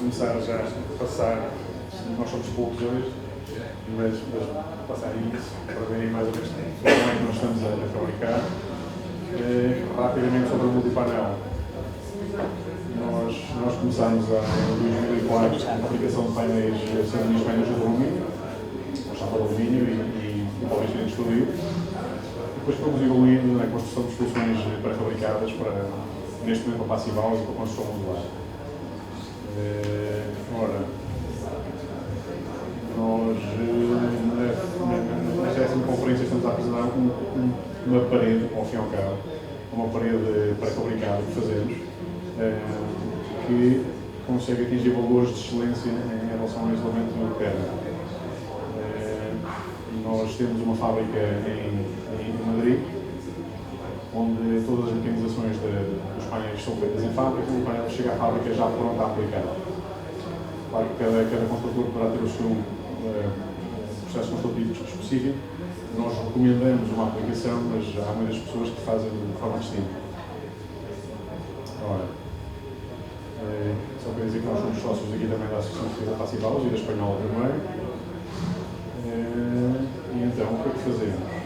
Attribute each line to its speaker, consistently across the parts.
Speaker 1: começar já a passar, nós somos poucos hoje, mas passar isso para verem mais ou menos como é que nós estamos a fabricar. Rapidamente sobre o multipainel. Nós começámos em 2004 a fabricação de painéis, sendo painéis de alumínio, chapa de alumínio e poliéster extruído. Depois fomos evoluindo na construção de soluções pré-fabricadas neste momento para passivaus e para construção modular. Ora, nós na 10ª conferência estamos a apresentar uma parede, ao fim e ao cabo, uma parede pré-fabricada que fazemos, que consegue atingir valores de excelência em relação ao isolamento térmico. Nós temos uma fábrica em Madrid, onde todas as mecanizações dos painéis são feitas em fábrica, o painel chega à fábrica já pronto a aplicar. Claro que cada construtor poderá ter o seu processo construtivo específico. Nós recomendamos uma aplicação, mas há muitas pessoas que fazem de forma distinta. Ora, só para dizer que nós somos sócios aqui também da Associação de Passivaus e da Espanhola também. E então, o que é que fazemos?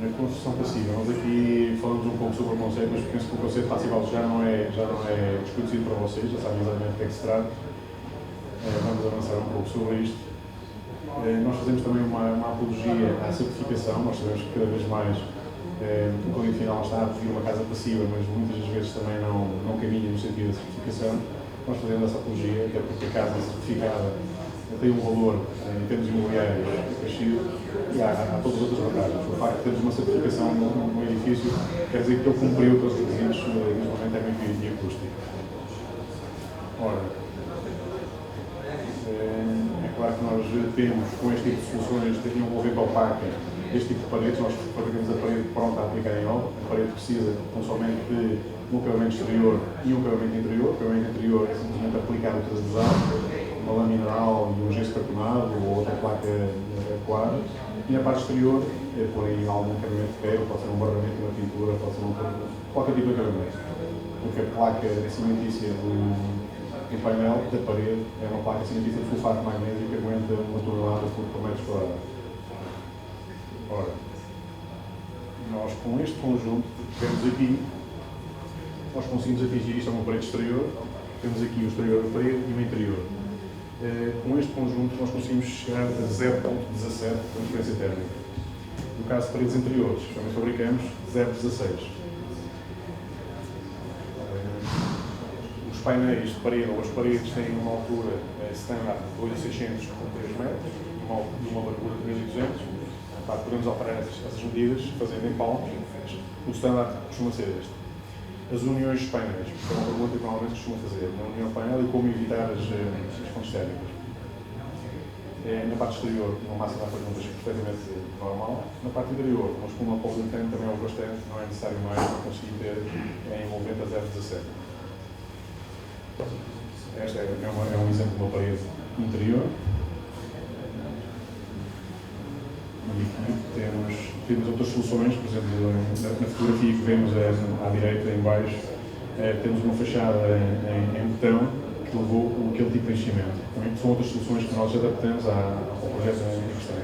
Speaker 1: Na construção passiva, nós aqui falamos um pouco sobre o conceito, mas penso que o conceito de passivaus já não é desconhecido para vocês, já sabem exatamente do que é que se trata. Vamos avançar um pouco sobre isto. Nós fazemos também uma apologia à certificação. Nós sabemos que cada vez mais o cliente final está a pedir uma casa passiva, mas muitas das vezes também não caminha no sentido da certificação. Nós fazemos essa apologia, até porque a casa certificada tem um valor em termos imobiliários acrescido e há todas as outras vantagens. O facto de termos uma certificação no edifício quer dizer que ele cumpriu todos os requisitos de isolamento térmico e acústico. Ora, é claro que nós temos, com este tipo de soluções de envolvente opaca, este tipo de paredes, nós fabricamos a parede pronta a aplicar em obra. A parede precisa não somente de um acabamento exterior e um acabamento interior. O acabamento interior é simplesmente aplicado o transversal, uma lâmina mineral e um gesso cartonado ou outra placa quadra. E na parte exterior, por aí algum acabamento de ferro, pode ser um barramento, uma pintura, pode ser qualquer tipo de acabamento. Porque a placa cimentícia do painel da parede é uma placa cimentícia de sulfato de magnésio que aguenta 1 tonelada por metro quadrado. Ora, nós com este conjunto que temos aqui, nós conseguimos atingir isto a uma parede exterior, temos aqui o exterior da parede e o interior. Com este conjunto nós conseguimos chegar a 0,17 de transferência térmica. No caso de paredes interiores, também fabricamos 0,16. Os painéis de parede ou as paredes têm uma altura standard de 2,600 por 3 metros e uma largura de 1.200. Podemos alterar essas medidas fazendo em palmos. O standard costuma ser este. As uniões dos painéis, que é uma pergunta que normalmente costuma fazer, na união painel e como evitar as fontes térmicas. Na parte exterior, no máximo há perguntas perfeitamente normal. Na parte interior, uma espuma pós-entente também é o bastante, não é necessário mais para conseguir ter envolvente a 0,17. Este é um exemplo de uma parede interior. E temos outras soluções, por exemplo, na fotografia que vemos à direita, em baixo, temos uma fachada em betão que levou aquele tipo de enchimento. Também são outras soluções que nós adaptamos ao projeto em questão.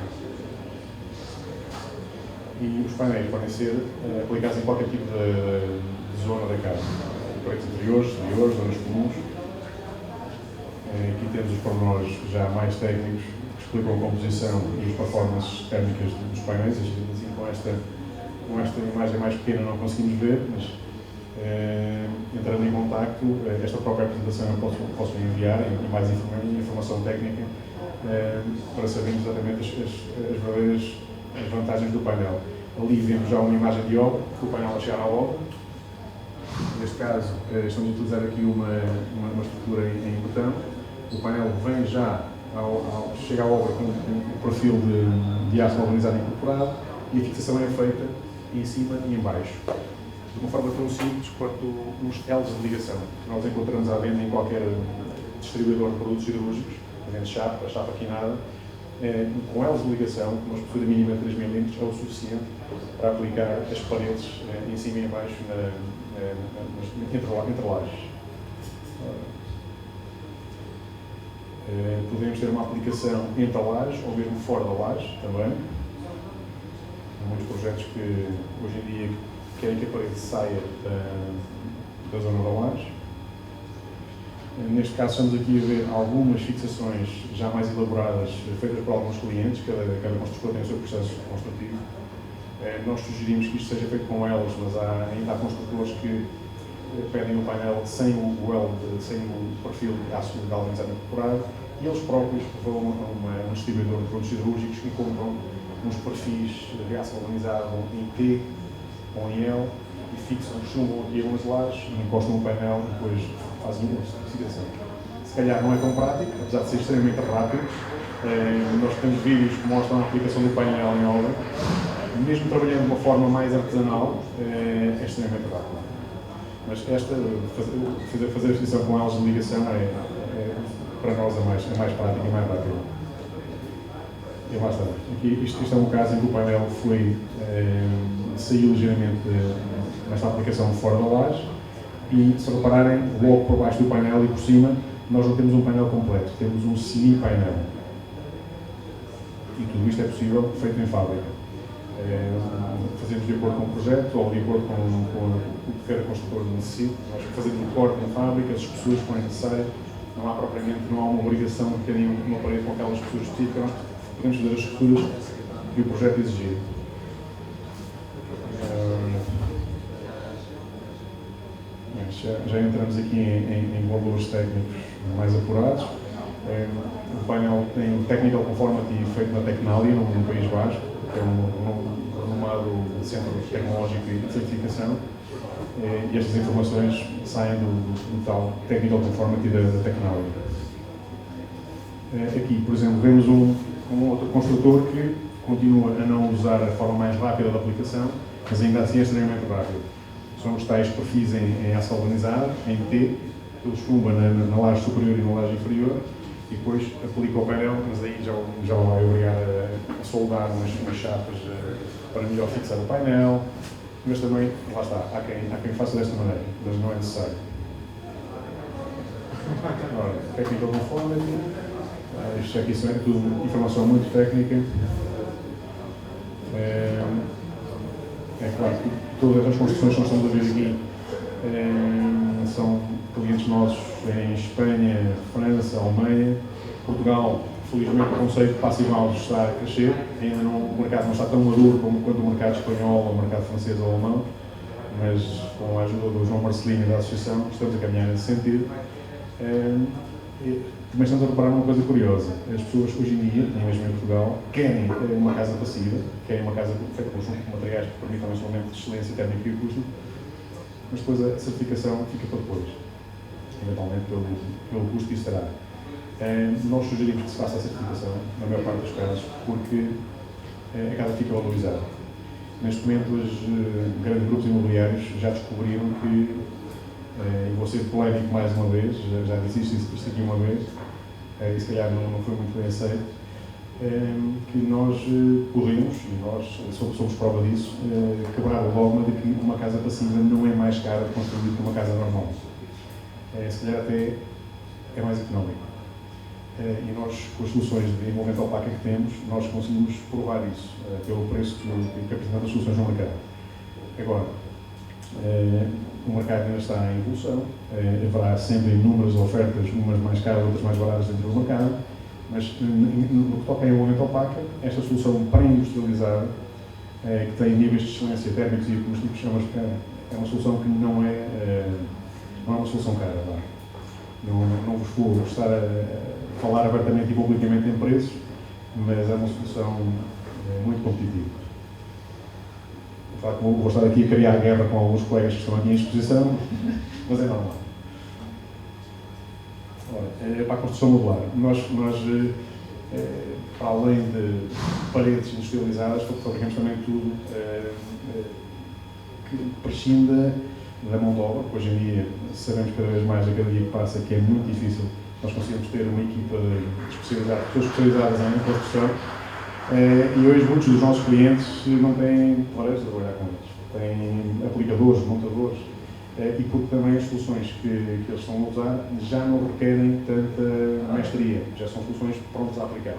Speaker 1: E os painéis podem ser aplicados em qualquer tipo de zona da casa. Paredes interiores, exteriores, zonas comuns. Aqui temos os pormenores já mais técnicos que explicam a composição e as performances térmicas dos painéis. Assim, com esta imagem mais pequena não conseguimos ver, mas entrando em contacto, esta própria apresentação eu posso enviar e mais informação técnica para sabermos exatamente as verdadeiras vantagens do painel. Ali vemos já uma imagem de obra, do painel a chegar à obra. Neste caso, estamos a utilizar aqui uma estrutura em betão. O painel vem já, chega à obra com um perfil de aço galvanizado incorporado e a fixação é feita em cima e em baixo. De uma forma tão simples quanto os L's de ligação, que nós encontramos à venda em qualquer distribuidor de produtos cirúrgicos, vende chapa quinada. Com L's de ligação, uma espessura mínima de 3 mm é o suficiente para aplicar as paredes em cima e em baixo entre lajes. Podemos ter uma aplicação entre a laje ou mesmo fora da laje também. Há muitos projetos que hoje em dia querem que a parede saia da zona da laje. Neste caso estamos aqui a ver algumas fixações já mais elaboradas, feitas por alguns clientes, cada construtor tem o seu processo construtivo. Nós sugerimos que isto seja feito com elas, mas ainda há construtores que pedem o painel sem o weld, sem o perfil de aço galvanizado incorporado, e eles próprios vão a um distribuidor de produtos siderúrgicos e compram uns perfis de aço galvanizado em T ou em L e fixam, chumbam aqui algumas lajes, encostam o painel e depois fazem uma fixação. Se calhar não é tão prático, apesar de ser extremamente rápido. Nós temos vídeos que mostram a aplicação do painel em obra. Mesmo trabalhando de uma forma mais artesanal, é extremamente rápido. Mas fazer a fixação com elas de ligação para nós é mais prático e mais rápido. E lá está. Aqui, isto é um caso em que o painel saiu ligeiramente nesta aplicação fora da laje e, se repararem, logo por baixo do painel e por cima, nós não temos um painel completo, temos um semi-painel. E tudo isto é possível feito em fábrica. Fazemos de acordo com o projeto ou de acordo com o que cada construtor necessita. Nós fazemos o corte na fábrica, as espessuras que forem necessárias. Não há uma obrigação de terem uma parede com aquelas espessuras específicas. Nós podemos fazer as espessuras que o projeto exigir. Já entramos aqui em valores técnicos mais apurados. O painel tem um Technical Conformity feito na Tecnalia, no País Basco, que é um renomado centro tecnológico e de certificação, e estas informações saem do tal Technical Conformity da Tecnalia. Aqui, por exemplo, vemos um outro construtor que continua a não usar a forma mais rápida da aplicação, mas ainda assim é extremamente rápido. São os tais perfis em aço galvanizado, em T, ele chumba na laje superior e na laje inferior, e depois aplica o painel, mas aí já vai obrigar a soldar umas chapas para melhor fixar o painel, mas também, lá está, há quem faça desta maneira, mas não é necessário. Ora, Technical Conformity, isto aqui é tudo informação muito técnica. É claro que todas as construções que nós estamos a ver aqui são clientes nossos em Espanha, França, Alemanha, Portugal. Felizmente o conceito de passivados está a crescer, ainda o mercado não está tão maduro quanto o mercado espanhol, ou o mercado francês ou alemão, mas com a ajuda do João Marcelino e da Associação estamos a caminhar nesse sentido. Também estamos a reparar uma coisa curiosa: as pessoas hoje em dia, e mesmo em Portugal, querem uma casa passiva, querem uma casa feita com materiais que permitam um isolamento de excelência térmica e acústica, mas depois a certificação fica para depois, eventualmente pelo custo que isso terá. Nós sugerimos que se faça a certificação, na maior parte dos casos, porque a casa fica valorizada. Neste momento, os grandes grupos imobiliários já descobriram que, e vou ser polémico mais uma vez, já disse isto aqui uma vez, e se calhar não foi muito bem aceito, que nós podemos, e nós somos prova disso, quebrar o dogma de que uma casa passiva não é mais cara de construir que uma casa normal. Se calhar até é mais económico. E nós, com as soluções de envolvimento opaca que temos, nós conseguimos provar isso, pelo preço que apresentamos as soluções no mercado. Agora, o mercado ainda está em evolução, haverá sempre inúmeras ofertas, umas mais caras, outras mais baratas dentro do mercado, mas no que toca a envolvimento opaca, esta solução pré-industrializada, que tem níveis de excelência térmicos e acústicos, é uma solução que não é uma solução cara. Não vos vou estar a falar abertamente e publicamente em preços, mas é uma solução muito competitiva. De facto, vou estar aqui a criar guerra com alguns colegas que estão aqui em exposição, mas é normal. Ora, para a construção modular, nós para além de paredes industrializadas, fabricamos também tudo que prescinda da mão de obra, porque hoje em dia sabemos cada vez mais, a cada dia que passa, que é muito difícil nós conseguimos ter uma equipa de pessoas especializadas em construção, e hoje muitos dos nossos clientes não têm floreiros a trabalhar com eles, têm aplicadores, montadores, e porque também as soluções que eles estão a usar já não requerem tanta mestria, já são soluções prontas a aplicar.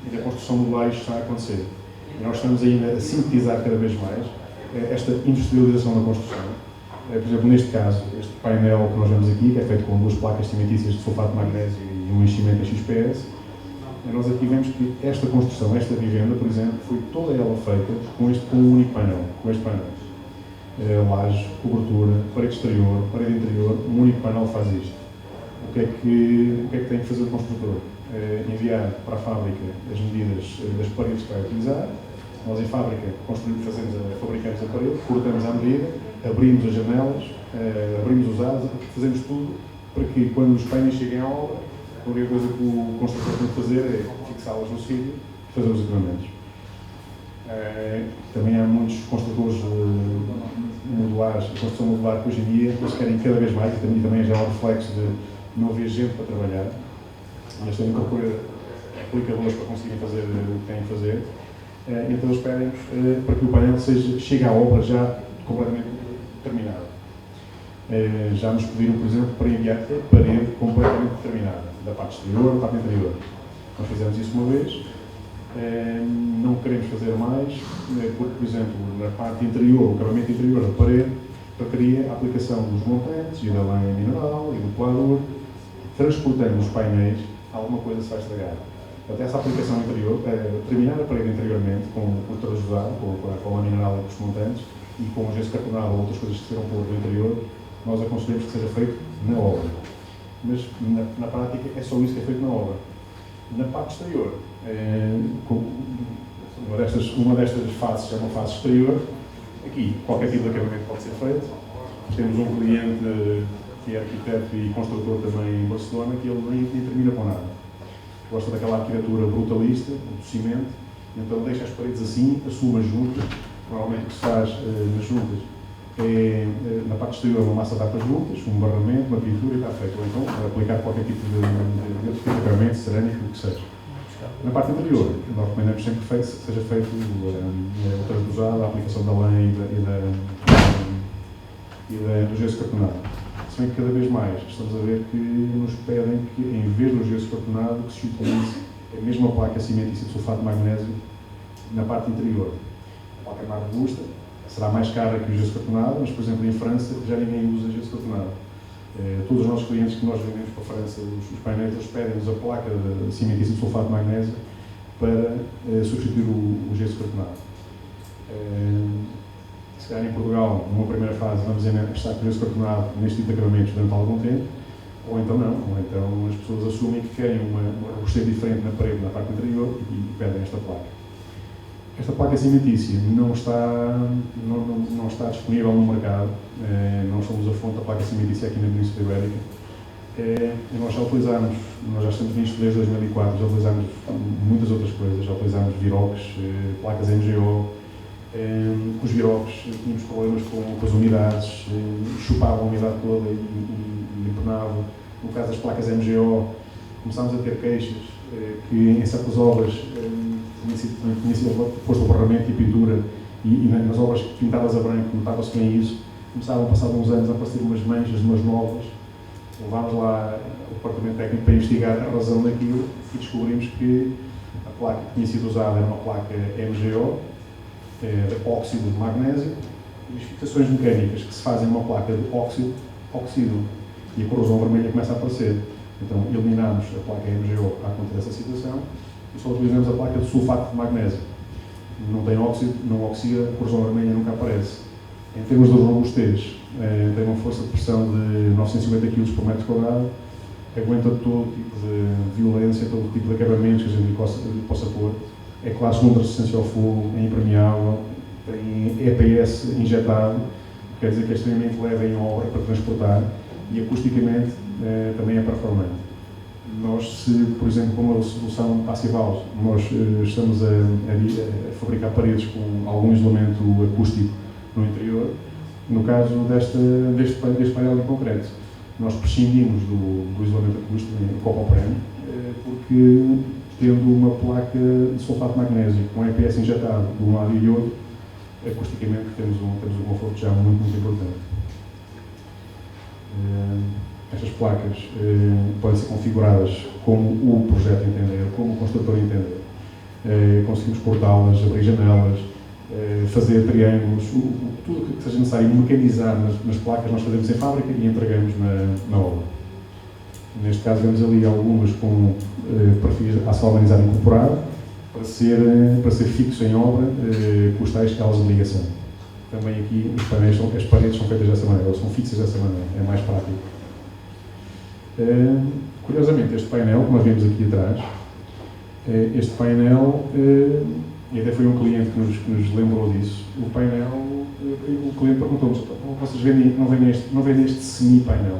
Speaker 1: E da construção modular isto está a acontecer. E nós estamos ainda a sintetizar cada vez mais esta industrialização da construção. Por exemplo, neste caso, este painel que nós vemos aqui, que é feito com 2 placas cimentícias de sulfato de magnésio e um enchimento em XPS, nós aqui vemos que esta construção, esta vivenda, por exemplo, foi toda ela feita com um único painel, com este painel. Laje, cobertura, parede exterior, parede interior, um único painel faz isto. O que é que tem que fazer o construtor? Enviar para a fábrica as medidas das paredes que vai utilizar. Nós, em fábrica, fabricamos a parede, cortamos à medida, abrimos as janelas, abrimos os aros, fazemos tudo para que, quando os painéis cheguem à obra, a única coisa que o construtor tem que fazer é fixá-las no sítio e fazer os equipamentos. Também há muitos construtores modulares, de construção modular, que hoje em dia eles querem cada vez mais, e também já é um reflexo de não haver gente para trabalhar. Eles têm que procurar aplicadores para conseguirem fazer o que têm que fazer. Então eles pedem para que o painel chegue à obra já completamente terminado. Já nos pediram, por exemplo, para enviar a parede completamente terminada, da parte exterior à parte interior. Nós fizemos isso uma vez, não queremos fazer mais, porque, por exemplo, na parte interior, o acabamento interior da parede, requeria a aplicação dos montantes e da lã mineral e do colador. Transportando os painéis, alguma coisa se vai estragar. Portanto, essa aplicação interior, terminar a parede interiormente com o transversal, com a lã mineral e com os montantes, e com o gesso cartonado ou outras coisas que serão por do interior, nós aconselhamos que seja feito na obra. Mas, na prática, é só isso que é feito na obra. Na parte exterior, uma destas faces é uma face exterior. Aqui, qualquer tipo de acabamento pode ser feito. Temos um cliente que é arquiteto e construtor também em Barcelona, que ele nem termina com nada. Gosta daquela arquitetura brutalista, do cimento, então deixa as paredes assim, assume as juntas. Normalmente o que se faz nas juntas é, na parte exterior, uma massa dá para juntas, um barramento, uma pintura e está feito. Ou então aplicar qualquer tipo de acabamento, cerâmico, o que seja. Na parte interior, nós recomendamos sempre que seja feito o transdosado, a aplicação da lã e do gesso cartonado. Se bem que cada vez mais estamos a ver que nos pedem que, em vez do gesso cartonado, que se utilize a mesma placa cimentícia de sulfato de magnésio na parte interior. A placa mais robusta será mais cara que o gesso cartonado, mas, por exemplo, em França já ninguém usa gesso cartonado. Todos os nossos clientes que nós vendemos para a França, os painéis, eles pedem-nos a placa cimentícia de sulfato de magnésio para substituir o gesso cartonado. Se calhar em Portugal, numa primeira fase, vamos estar com o gesso cartonado neste tipo de acabamentos durante algum tempo, ou então não, ou então as pessoas assumem que querem uma robustez diferente na parede, na parte interior, e pedem esta placa. Esta placa cimentícia não está disponível no mercado, nós somos a fonte da placa cimentícia aqui na Península Ibérica. Nós já estamos nisto desde 2004, já utilizamos muitas outras coisas, já utilizamos Virox, placas MGO. Os Virox tínhamos problemas com as umidades, chupavam a umidade toda e empenavam. No caso das placas MGO, começámos a ter queixas que em certas obras tinha sido posto o barramento e a pintura, e nas obras pintadas a branco notava-se bem isso. Começavam, passados uns anos, a aparecer umas manchas, umas novas. Levámos lá o departamento técnico para investigar a razão daquilo e descobrimos que a placa que tinha sido usada era uma placa MGO, de óxido de magnésio, e as fixações mecânicas que se fazem numa placa de óxido, oxidam, e a corrosão vermelha começa a aparecer. Então eliminamos a placa MGO à conta dessa situação e só utilizamos a placa de sulfato de magnésio. Não tem óxido, não oxida, a corrosão vermelha nunca aparece. Em termos de robustez, tem uma força de pressão de 950 kg por metro quadrado, aguenta todo tipo de violência, todo tipo de acabamentos que a gente possa pôr. É classe contra resistência ao fogo, é impermeável, tem EPS injetado, quer dizer que é extremamente leve em obra para transportar, e acusticamente também é performante. Nós, por exemplo, com a solução Passivaus, nós estamos a fabricar paredes com algum isolamento acústico no interior. No caso deste painel em concreto, nós prescindimos do isolamento acústico em Copoprene, porque tendo uma placa de sulfato de magnésio com EPS injetado de um lado e de outro, acusticamente temos um conforto já muito, muito importante. Estas placas podem ser configuradas como o projeto entender, como o construtor entender. Conseguimos cortá-las, abrir janelas, fazer triângulos, tudo que seja necessário mecanizar nas placas nós fazemos em fábrica e entregamos na obra. Neste caso vemos ali algumas com perfis aço galvanizado incorporado para ser fixo em obra com os tais elos de ligação. Também aqui as paredes são feitas dessa maneira, elas são fixas dessa maneira, é mais prático. Curiosamente, este painel, como nós vemos aqui atrás, este painel, e até foi um cliente que nos lembrou disso, o painel, o cliente perguntou-nos, vocês não vendem este semi-painel?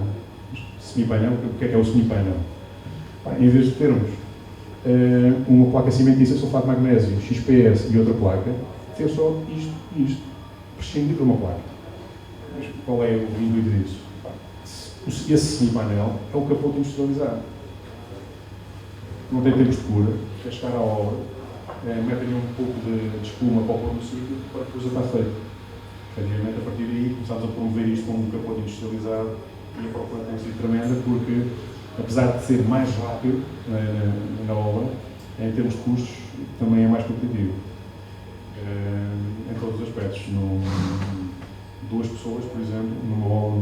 Speaker 1: Semi-painel, o que é o semi-painel? Em vez de termos uma placa cimentícia, sulfato de magnésio, XPS e outra placa, ter só isto e isto, prescindir de uma placa. Mas qual é o intuito disso? Esse semi-painel é o capote industrializado. Não tem tempos de cura, é chegar à obra, metem um pouco de espuma para pôr no sítio para que a coisa está feita. Efetivamente, a partir daí, começámos a promover isto como um capote industrializado e a procura tem sido tremenda porque, apesar de ser mais rápido na obra, em termos de custos, também é mais competitivo. Em todos os aspectos. Duas pessoas, por exemplo, numa obra,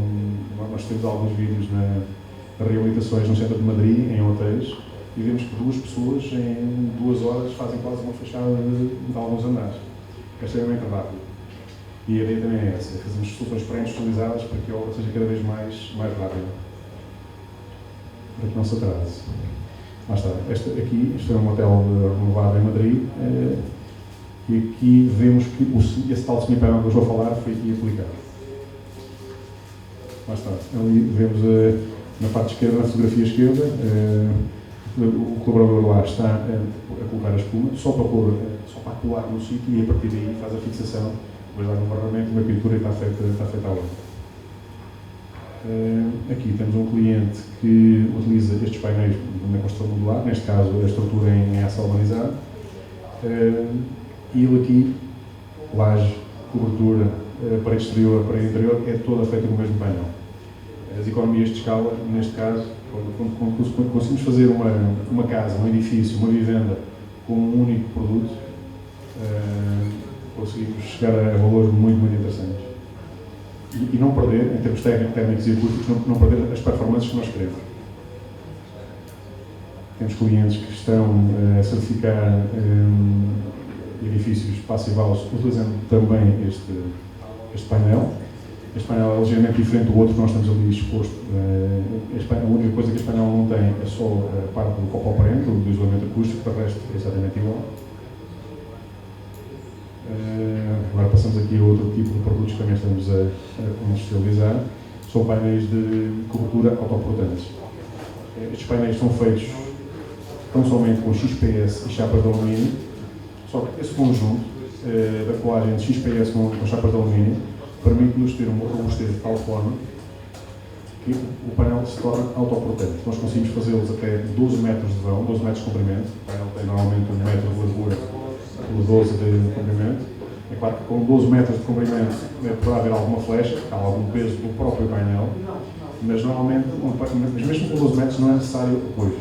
Speaker 1: nós temos alguns vídeos de reabilitações no centro de Madrid, em hotéis, e vemos que duas pessoas em 2 horas fazem quase uma fachada de alguns andares. É extremamente rápido. E a ideia também é essa, fazemos soluções pré-industrializadas para que a obra seja cada vez mais rápida. Para que não se atrase. Lá está. Este é um hotel renovado em Madrid, e aqui vemos que esse tal semi-painel que eu estou a falar foi aqui aplicado. Lá está. Ali vemos na parte esquerda, na fotografia esquerda, o colaborador lá está a colocar a espuma, só para colar no sítio e a partir daí faz a fixação, depois dá um barramento, uma pintura e está feita a obra. Aqui temos um cliente que utiliza estes painéis na construção modular, neste caso a estrutura em aço galvanizado, e ele aqui, laje, cobertura, parede exterior, parede interior, é toda feita com o mesmo painel. As economias de escala, neste caso, quando conseguimos fazer uma casa, um edifício, uma vivenda com um único produto, conseguimos chegar a valores muito, muito interessantes. E não perder, em termos técnicos e acústicos, não perder as performances que nós queremos. Temos clientes que estão a certificar edifícios passive-house utilizando também este painel. Este painel é ligeiramente diferente do outro que nós temos ali exposto. A única coisa que este painel não tem é só a parte do copo operante, do isolamento acústico, o resto é exatamente igual. Agora passamos aqui a outro tipo de produtos que também estamos a industrializar. São painéis de cobertura autoportantes. Estes painéis são feitos tão somente com XPS e chapas de alumínio, só que esse conjunto da colagem de XPS com chapas de alumínio permite-nos ter uma robustez de tal forma que o painel se torna autoportante. Nós conseguimos fazê-los até 12 metros de vão, 12 metros de comprimento. O painel tem normalmente 1 metro de largura por 12 de comprimento. É claro que com 12 metros de comprimento poderá haver alguma flecha, há algum peso do próprio painel, mas normalmente, mesmo com 12 metros não é necessário apoio.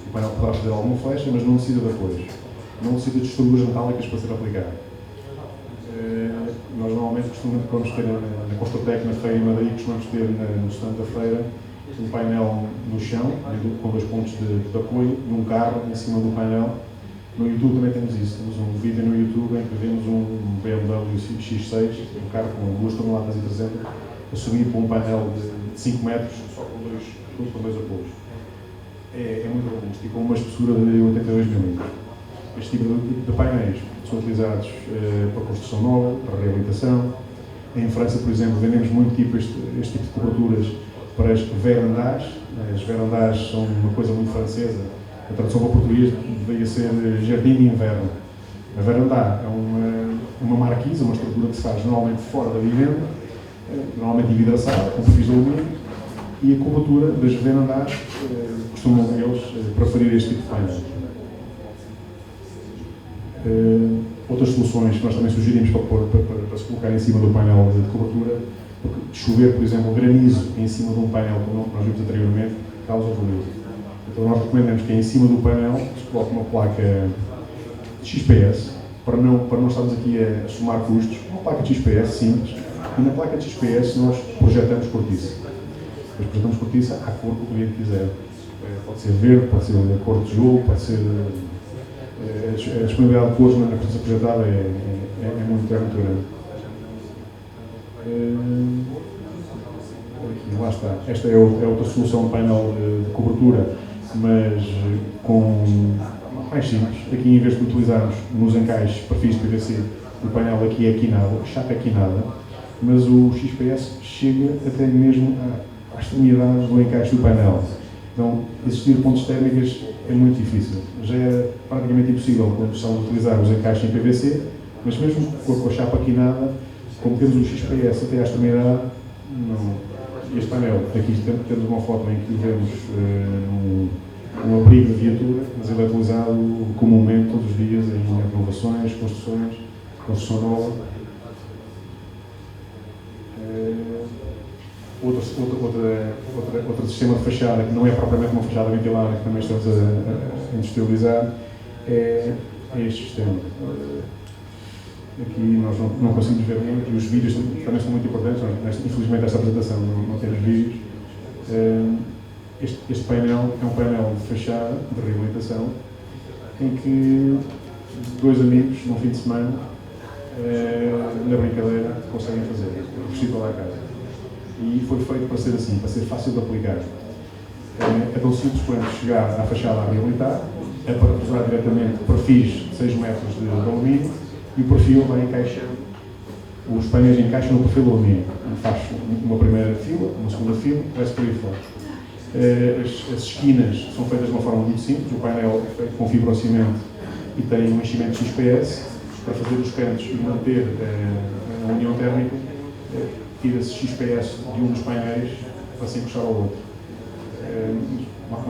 Speaker 1: O painel poderá fazer alguma flecha, mas não necessita de apoios. Não necessita de estruturas metálicas para ser aplicado. Nós normalmente costumamos ter na Construtec, na feira em Madrid, costumamos ter no stand da feira um painel no chão, com 2 pontos de apoio, e um carro em cima do painel. No YouTube também temos isso, temos um vídeo no YouTube em que vemos um BMW X6, um carro com 2 toneladas e 300, a subir por um painel de 5 metros, só com dois apoios. É muito robusto e com uma espessura de 82 mm. Este tipo de painéis são utilizados para construção nova, para reabilitação. Em França, por exemplo, vendemos muito este tipo de coberturas para as verandas. As verandas são uma coisa muito francesa. A tradução para o português deveria ser jardim de inverno. A veranda é uma marquise, uma estrutura que se faz normalmente fora da vivenda, normalmente envidraçada, com perfis de alumínio, e a cobertura das verandas costumam eles preferir este tipo de painel. outras soluções que nós também sugerimos para se colocar em cima do painel de cobertura, porque chover, por exemplo, granizo em cima de um painel, como nós vimos anteriormente, causa ruído. Então nós recomendamos que em cima do painel se coloque uma placa XPS, para não estarmos aqui a somar custos, uma placa de XPS simples, e na placa de XPS nós projetamos cortiça. Nós projetamos cortiça à cor que o cliente quiser. Pode ser verde, pode ser a cor de tijolo, pode ser... A disponibilidade de cores na cortiça projetada é muito grande. Aqui, lá está. Esta é outra solução de painel de cobertura, mas com mais simples. Aqui, em vez de utilizarmos nos encaixes perfis de PVC, o painel aqui é quinado, a chapa é quinada, mas o XPS chega até mesmo à extremidade do encaixe do painel. Então, existir pontos térmicas é muito difícil. Já é praticamente impossível quando estamos a utilizar os encaixes em PVC, mas mesmo com a chapa quinada, como temos o XPS até à extremidade, não. Este painel, aqui temos uma foto em que vemos um abrigo de viatura, mas ele é utilizado comumente todos os dias em renovações, construção nova. Outro sistema de fachada, que não é propriamente uma fachada ventilada, que também estamos a industrializar, é este sistema. Aqui nós não conseguimos ver muito, e os vídeos também são muito importantes. Infelizmente, esta apresentação não tem os vídeos. Este painel é um painel de fachada, de reabilitação, em que dois amigos, num fim de semana, na brincadeira, conseguem fazer, vestir toda a casa. E foi feito para ser assim, para ser fácil de aplicar. É tão simples quanto chegar à fachada a reabilitar, é para usar diretamente perfis de 6 metros de alumínio, e o perfil vai encaixando, os painéis encaixam no perfil de alumínio. Faz uma primeira fila, uma segunda fila, vai-se por aí fora. As esquinas são feitas de uma forma muito simples, o painel é feito com fibrocimento e tem um enchimento XPS para fazer os cantos e manter a união térmica. Tira-se XPS de um dos painéis para se encostar ao outro.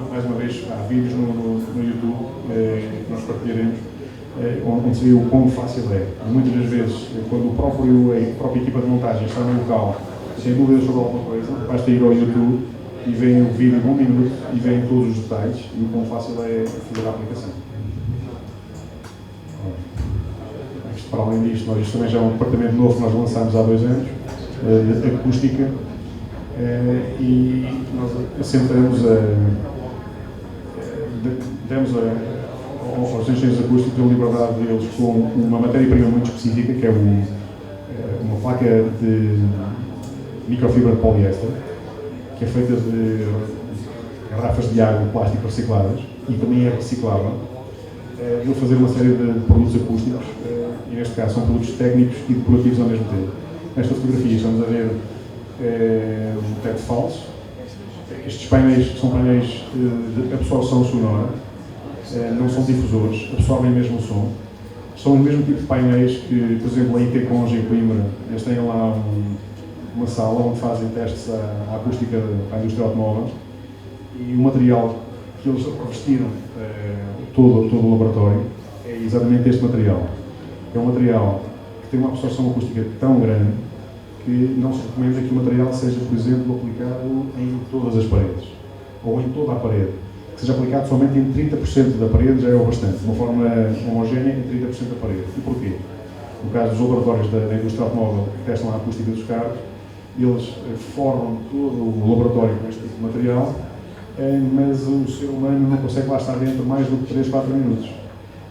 Speaker 1: Mais uma vez, há vídeos no YouTube que nós partilharemos, onde se vê o quão fácil é. Muitas das vezes, quando a própria equipa de montagem está no local, sem dúvidas sobre alguma coisa, basta ir ao YouTube e veem o vídeo de 1 minuto e veem todos os detalhes e o quão fácil é fazer a aplicação. Para além disto, isto também já é um departamento novo que nós lançámos há 2 anos, de acústica, e nós assentamos demos aos engenheiros acústicos a liberdade deles com uma matéria-prima muito específica, que é uma placa de microfibra de poliéster, que é feita de garrafas de água de plástico recicladas e também é reciclável. De fazer uma série de produtos acústicos, e neste caso são produtos técnicos e decorativos ao mesmo tempo. Nesta fotografia estamos a ver um teto falso. Estes painéis são painéis de absorção sonora, não são difusores, absorvem mesmo o som. São o mesmo tipo de painéis que, por exemplo, a IT Conge em Coimbra, eles têm lá uma sala onde fazem testes à acústica para a indústria automóvel, e o material que eles revestiram todo o laboratório é exatamente este material. É um material que tem uma absorção acústica tão grande que não se recomenda que o material seja, por exemplo, aplicado em todas as paredes, ou em toda a parede. Que seja aplicado somente em 30% da parede já é o bastante, de uma forma homogénea em 30% da parede. E porquê? No caso dos laboratórios da indústria automóvel que testam a acústica dos carros, eles forram todo o laboratório com este tipo de material, mas o ser humano não consegue lá estar dentro mais do que 3, 4 minutos,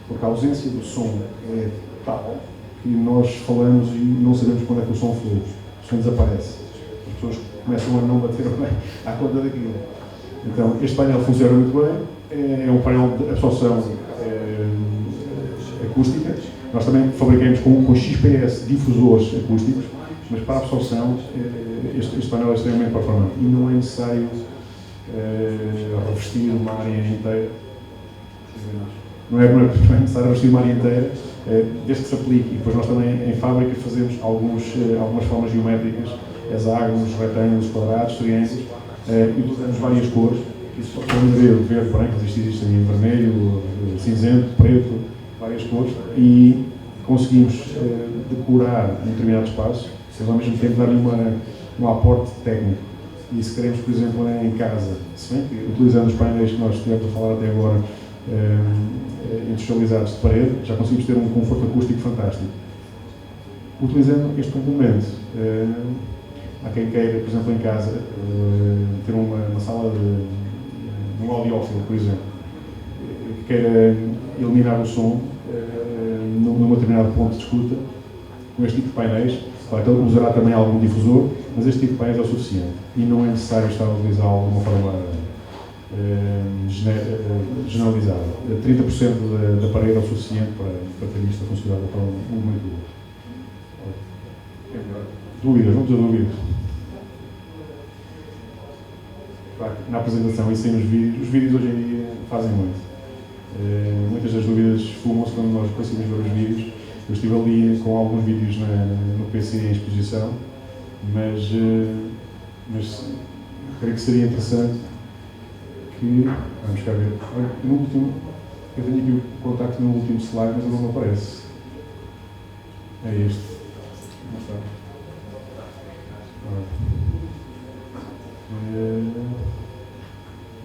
Speaker 1: porque a ausência do som é tal que nós falamos e não sabemos quando é que o som flui, o som desaparece, as pessoas começam a não bater à conta daquilo. Então, este painel funciona muito bem, é um painel de absorção acústica. Nós também fabricamos com XPS difusores acústicos, mas para a absorção este painel é extremamente performante e não é necessário revestir uma área inteira. Não é necessário revestir uma área inteira, desde que se aplique. E depois nós também em fábrica fazemos algumas formas geométricas, hexágonos, retângulos, quadrados, triângulos, e usamos várias cores. Isso podem ver verde, branco, existem em vermelho, cinzento, preto, várias cores. E conseguimos decorar um determinado espaço, mas ao mesmo tempo dar-lhe um aporte técnico. E se queremos, por exemplo, em casa, se bem que utilizando os painéis que nós estivemos a falar até agora, industrializados de parede, já conseguimos ter um conforto acústico fantástico. Utilizando este complemento, há quem queira, por exemplo, em casa, ter uma sala de um audiófilo, por exemplo, que queira eliminar o som num determinado ponto de escuta, com este tipo de painéis. Claro que ele usará também algum difusor, mas este tipo de painéis é o suficiente e não é necessário estar a utilizá-lo de uma forma generalizada. 30% da parede é o suficiente para ter isto a funcionar de forma muito boa. Dúvidas? Não tenho dúvidas. Claro, na apresentação e sem os vídeos hoje em dia fazem muito. Muitas das dúvidas fumam-se quando nós conseguimos ver os vídeos. Eu estive ali com alguns vídeos no PC em exposição, mas creio que seria interessante que... Vamos cá ver. Olha, no último, eu tenho aqui o contacto no último slide, mas ele não aparece. É este. Não está.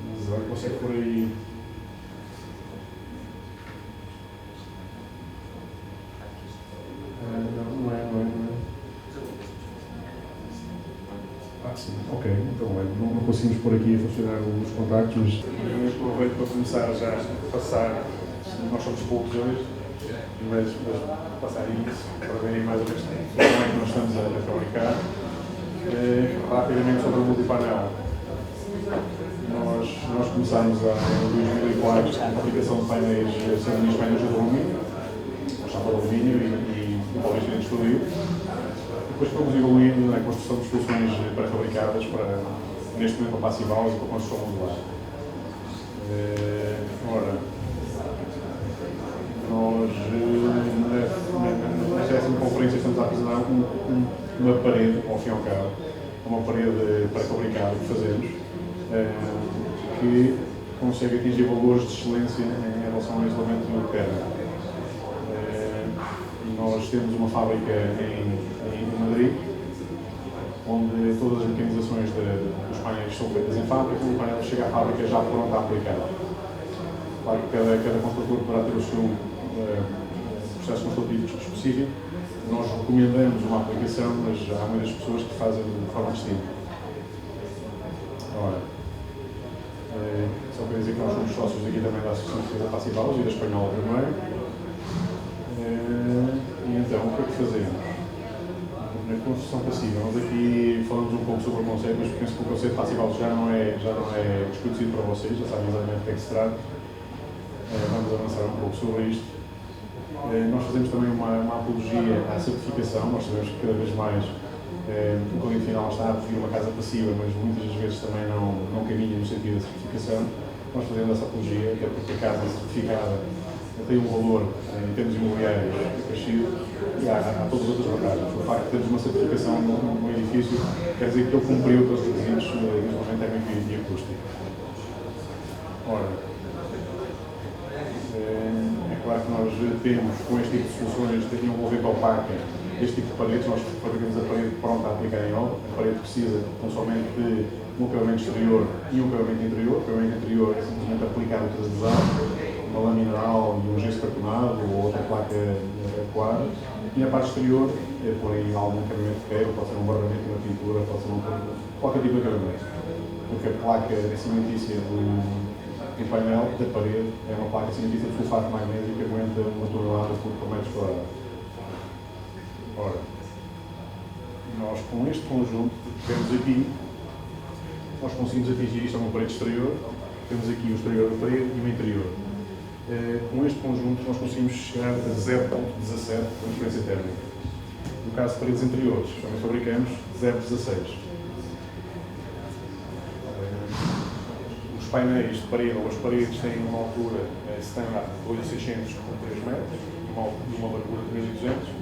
Speaker 1: Mas olha, consegue por aí... Não é. Sim, ok. Então, não conseguimos pôr aqui a funcionar os contactos, mas eu aproveito para começar já a passar. Nós somos poucos hoje, mas passar isso para verem mais ou menos como é que nós estamos a fabricar. Rapidamente sobre o multipainel. Nós começámos em 2004 com a aplicação de painéis, sendo painéis de alumínio, chapa de alumínio e poliestireno estúdio. Depois fomos evoluindo na construção de soluções pré-fabricadas neste momento para passivaus e para construção modular. Nós na 10ª conferência estamos a apresentar uma parede, ao fim e ao cabo, uma parede pré-fabricada que fazemos, que consegue atingir valores de excelência em relação ao isolamento térmico. Nós temos uma fábrica em Madrid, onde todas as mecanizações dos painéis são feitas em fábrica, o painel chega à fábrica já pronto a aplicar. Claro que cada construtor poderá ter o seu processo construtivo específico. Nós recomendamos uma aplicação, mas há muitas pessoas que fazem de forma distinta. Ora, só queria dizer que nós somos sócios aqui também da Associação de Defesa Passivaus e da Espanhola também. E então, o que é que fazemos? Na construção passiva, nós aqui falamos um pouco sobre o conceito, mas penso que o conceito passival já não é desconhecido para vocês, já sabem exatamente do que é que se trata. Vamos avançar um pouco sobre isto. Nós fazemos também uma apologia à certificação. Nós sabemos que cada vez mais o cliente final está a preferir uma casa passiva, mas muitas das vezes também não caminha no sentido da certificação. Nós fazemos essa apologia, até porque a casa certificada tem um valor em termos imobiliários acrescido e há todas as outras vantagens. O facto de termos uma certificação num edifício quer dizer que ele cumpriu todos os requisitos de isolamento térmico e acústico. Ora, é claro que nós temos, com este tipo de soluções de envolvente opaca, este tipo de paredes, nós fabricamos a parede pronta a aplicar em obra. A parede precisa tão somente de um acabamento exterior e um acabamento interior. O acabamento interior é simplesmente aplicado e transversal, uma laminar e um gesso cartonado ou outra placa adequada. E na parte exterior é pôr em algum acabamento que queira, pode ser um barramento, uma pintura, pode ser qualquer tipo de acabamento. Porque a placa cimentícia do painel da parede é uma placa cimentícia de sulfato magnésico que aguenta 1 tonelada por metro quadrado. Ora, nós com este conjunto que temos aqui, nós conseguimos atingir isto a uma parede exterior, temos aqui o exterior da parede e o interior. Com este conjunto nós conseguimos chegar a 0,17 de transferência térmica. No caso de paredes interiores, também fabricamos 0,16. Os painéis de parede ou as paredes têm uma altura standard de 2,600 por 3 metros e uma largura de 1.200.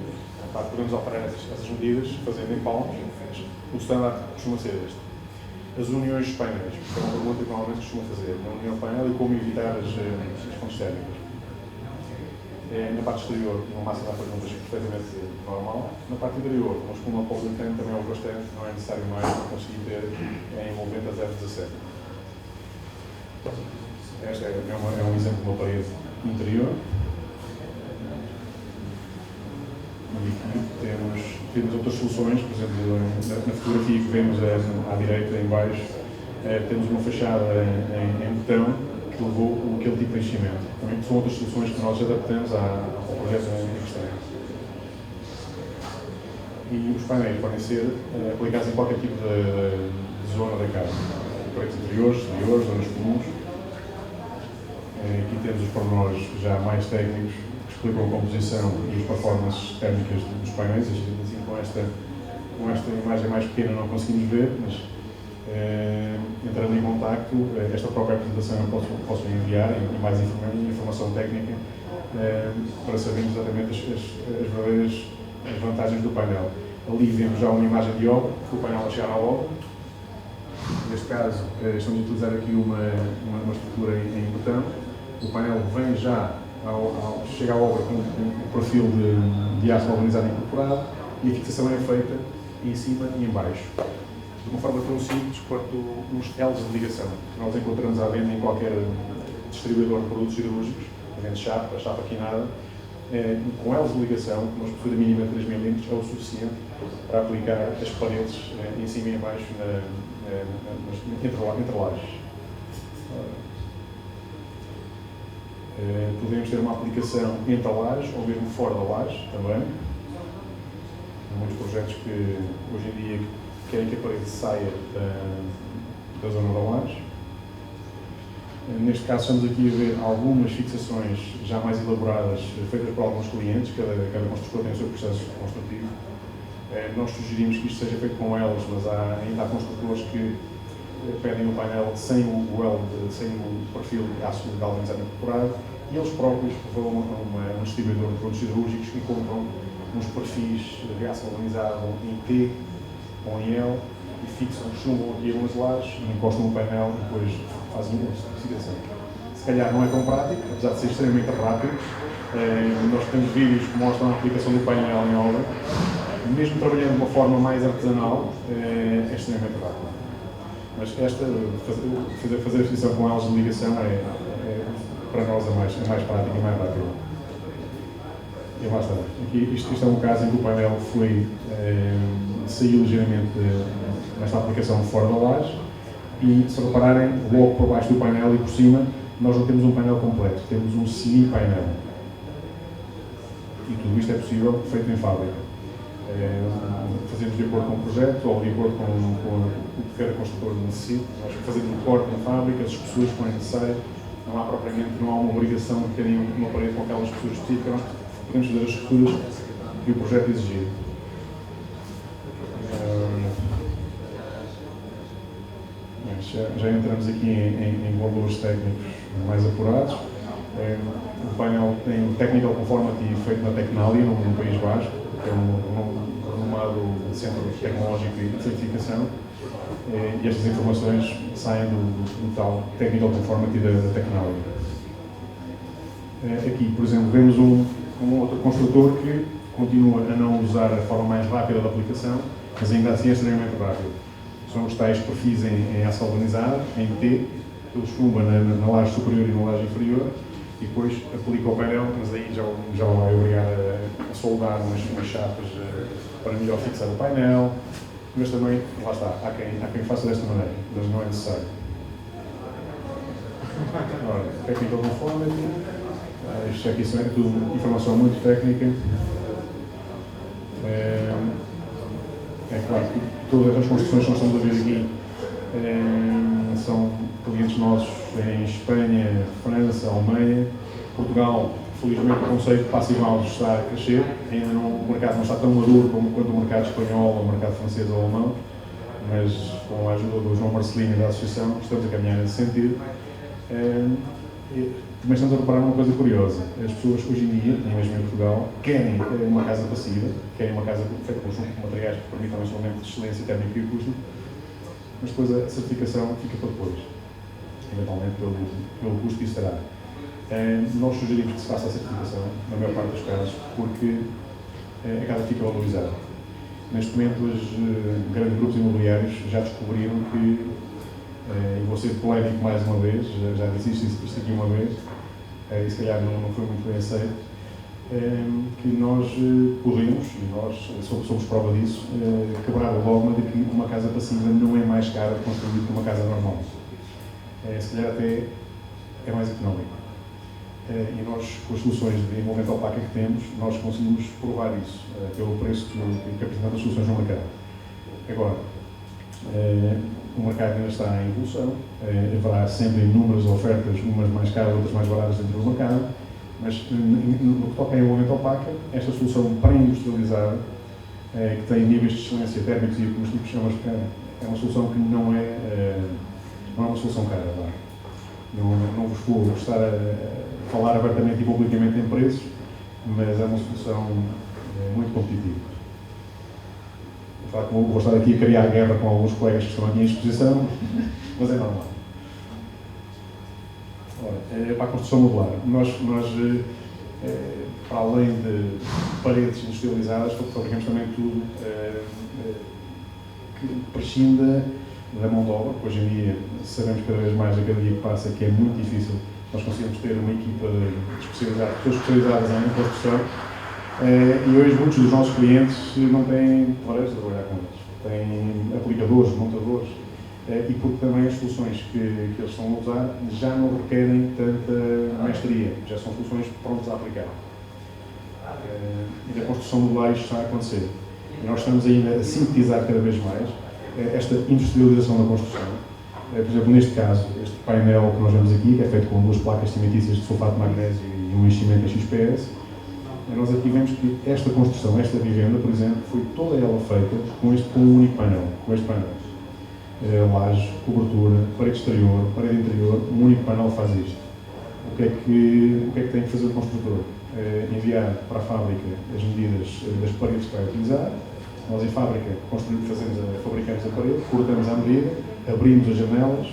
Speaker 1: Podemos alterar essas medidas fazendo em palmos. O standard costuma ser este. As uniões dos painéis, que é uma pergunta que normalmente costuma fazer, a união painel e como evitar as fontes térmicas. Na parte exterior, no máximo dá para perguntas perfeitamente normal. Na parte interior, uma espuma pós-lentante também é o bastante, não é necessário mais para conseguir ter em envolvente a 0,17. Este é um exemplo de uma parede interior. E aqui temos outras soluções, por exemplo, na fotografia que vemos à direita, em baixo, temos uma fachada em betão que levou aquele tipo de enchimento. Também são outras soluções que nós adaptamos ao projeto em questão. E os painéis podem ser aplicados em qualquer tipo de zona da casa. Paredes interiores, exteriores, zonas comuns. Aqui temos os pormenores já mais técnicos que explicam a composição e as performances térmicas dos painéis. Assim, com esta imagem mais pequena não conseguimos ver, mas entrando em contacto, esta própria apresentação eu posso enviar e mais informação técnica para sabermos exatamente as verdadeiras vantagens do painel. Ali vemos já uma imagem de obra, o painel a chegar à obra. Neste caso, estamos a utilizar aqui uma estrutura em betão. O painel vem já, chega à obra com um perfil de aço galvanizado incorporado e a fixação é feita em cima e em baixo, de uma forma tão simples quanto uns L's de ligação. Nós encontramos à venda em qualquer distribuidor de produtos cirúrgicos, a chapa quinada, com L's de ligação, uma espessura mínima de 3 mm, é o suficiente para aplicar as paredes em cima e em baixo entre lajes. Podemos ter uma aplicação entre a laje ou mesmo fora da laje também. Há muitos projetos que hoje em dia querem que a parede saia da zona da laje. Neste caso estamos aqui a ver algumas fixações já mais elaboradas feitas por alguns clientes, cada construtor tem o seu processo construtivo. Nós sugerimos que isto seja feito com elas, mas ainda há construtores que pedem o painel sem o perfil de aço galvanizado incorporado e eles próprios vão a um distribuidor de produtos cirúrgicos e compram uns perfis de aço galvanizado em T ou em L e fixam, chumbam aqui algumas lajes e encostam o painel e depois fazem uma fixação. Se calhar não é tão prático, apesar de ser extremamente rápido. Nós temos vídeos que mostram a aplicação do painel em obra. Mesmo trabalhando de uma forma mais artesanal, é extremamente rápido. Mas fazer a fixação com elas de ligação para nós é mais prático e mais rápido. E lá está. Aqui, isto é um caso em que o painel saiu ligeiramente nesta aplicação fora da laje e, se repararem, logo por baixo do painel e por cima, nós não temos um painel completo, temos um semi-painel. E tudo isto é possível feito em fábrica. Fazemos de acordo com o projeto ou de acordo com o que cada construtor necessita. Nós fazemos um corte na fábrica, as espessuras que forem necessárias. Não há uma obrigação de terem uma parede com aquela espessura específica. Nós podemos fazer as espessuras que o projeto exigir. Já entramos aqui em valores técnicos mais apurados. O painel tem Technical Conformity feito na Tecnalia, no País Basco, que é um renomado centro tecnológico de certificação. E estas informações saem do tal Technical Conformity da Tecnalia. Aqui, por exemplo, vemos um outro construtor que continua a não usar a forma mais rápida da aplicação, mas ainda assim é extremamente rápido. São os tais perfis em aço galvanizado, em T, que ele chumba na laje superior e na laje inferior, e depois aplica o painel, mas aí já vai obrigar a soldar umas chapas para melhor fixar o painel, mas também, lá está, há quem faça desta maneira, mas não é necessário. Ora, Technical Conformity, isto aqui é tudo informação muito técnica. É claro que todas as construções que nós estamos a ver aqui são clientes nossos em Espanha, França, Alemanha, Portugal. Felizmente o conceito passival está a crescer, ainda o mercado não está tão maduro quanto o mercado espanhol, o mercado francês ou alemão, mas com a ajuda do João Marcelino e da Associação estamos a caminhar nesse sentido. Também estamos a reparar uma coisa curiosa. As pessoas hoje em dia, e mesmo em Portugal, querem uma casa passiva, querem uma casa feita com materiais que permitam um instrumento de excelência térmica e acústica, mas depois a certificação fica para depois, eventualmente pelo custo que isso terá. Nós sugerimos que se faça a certificação, na maior parte dos casos, porque a casa fica valorizada. Neste momento, os grandes grupos imobiliários já descobriram que, e vou ser polémico mais uma vez, já disse isto aqui uma vez, e se calhar não foi muito bem aceito, que nós podemos, e nós somos prova disso, quebrar o dogma de que uma casa passiva não é mais cara de construir que uma casa normal. Se calhar até é mais económico. E nós, com as soluções de envolvente opaca que temos, nós conseguimos provar isso, pelo preço que apresentamos as soluções no mercado. Agora, o mercado ainda está em evolução, haverá sempre inúmeras ofertas, umas mais caras, outras mais baratas dentro do mercado, mas no que toca a envolvente opaca, esta solução pré-industrializada, que tem níveis de excelência térmicos e acústicos, é uma solução que não é uma solução cara. Não vos vou estar a falar abertamente e publicamente em preços, mas é uma solução muito competitiva. Vou estar aqui a criar guerra com alguns colegas que estão aqui em exposição, mas é normal. Ora, para a construção modular, nós para além de paredes industrializadas, fabricamos também tudo que prescinda da mão de obra. Hoje em dia sabemos cada vez mais, a cada dia que passa, que é muito difícil nós conseguimos ter uma equipa de pessoas especializadas em construção, e hoje muitos dos nossos clientes não têm floreiros a trabalhar com eles, têm aplicadores, montadores, e porque também as soluções que eles estão a usar já não requerem tanta mestria, já são soluções prontas a aplicar. E da construção modular isto está a acontecer. E nós estamos ainda a sintetizar cada vez mais esta industrialização da construção. Por exemplo, neste caso, este painel que nós vemos aqui, que é feito com 2 placas cimentícias de sulfato de magnésio e um enchimento em XPS, nós aqui vemos que esta construção, esta vivenda, por exemplo, foi toda ela feita com um único painel, com este painel. Laje, cobertura, parede exterior, parede interior, um único painel faz isto. O que é que tem que fazer o construtor? Enviar para a fábrica as medidas das paredes que vai utilizar. Nós em fábrica fabricamos a parede, cortamos à medida, abrimos as janelas,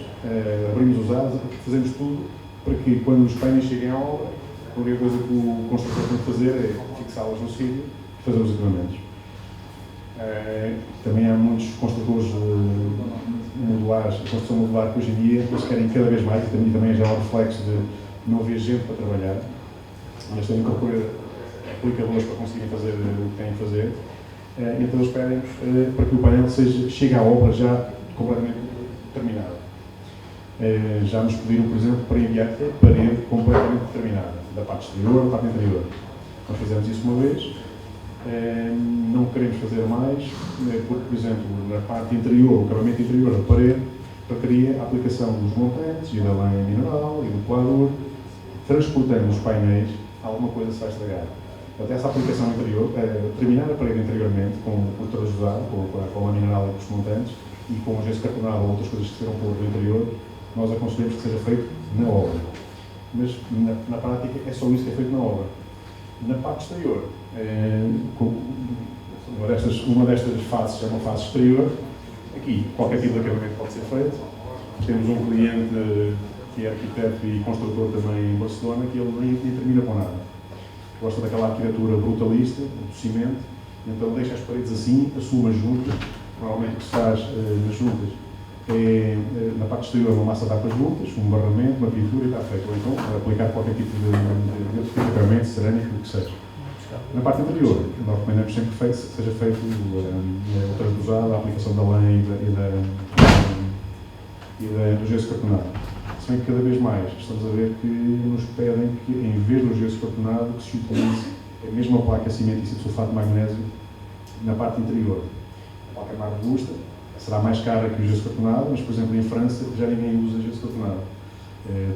Speaker 1: abrimos os ares, fazemos tudo para que quando os painéis cheguem à obra, a única coisa que o construtor tem que fazer é fixá-las no sítio e fazer os acabamentos. Também há muitos construtores modulares, a construção modular que hoje em dia eles querem cada vez mais, e também já é um reflexo de não haver gente para trabalhar. Eles têm que procurar aplicadores para conseguirem fazer o que têm que fazer. Então eles pedem para que o painel chegue à obra já completamente terminada. Já nos pediram, por exemplo, para enviar a parede completamente terminada, da parte exterior à parte interior. Nós fizemos isso uma vez, não queremos fazer mais, porque, por exemplo, na parte interior, o acabamento interior da parede, requeria a aplicação dos montantes e da lã mineral e do colador. Transportando os painéis, alguma coisa se vai estragar. Portanto, essa aplicação interior, terminar a parede interiormente com o trasudado, com a lã mineral e com os montantes, e com o gesso cartonado ou outras coisas que serão pôr do interior, nós aconselhamos que seja feito na obra. Mas, na prática, é só isso que é feito na obra. Na parte exterior, uma destas faces é uma face exterior. Aqui, qualquer tipo de acabamento pode ser feito. Temos um cliente que é arquiteto e construtor também em Barcelona, que ele nem termina com nada. Gosta daquela arquitetura brutalista, do cimento, então deixa as paredes assim, assume as juntas. Normalmente o que se faz nas juntas é, na parte exterior, uma massa dá para as juntas, um barramento, uma pintura e está feito. Ou então aplicar qualquer tipo de acabamento, cerâmico, o que seja. Na parte interior, nós recomendamos sempre que seja feito o trasdosado, a aplicação da lã e do gesso cartonado. Se bem que cada vez mais estamos a ver que nos pedem que, em vez do gesso cartonado, que se utilize a mesma placa cimentícia de sulfato de magnésio na parte interior. A placa mais robusta será mais cara que o gesso cartonado, mas, por exemplo, em França já ninguém usa gesso cartonado.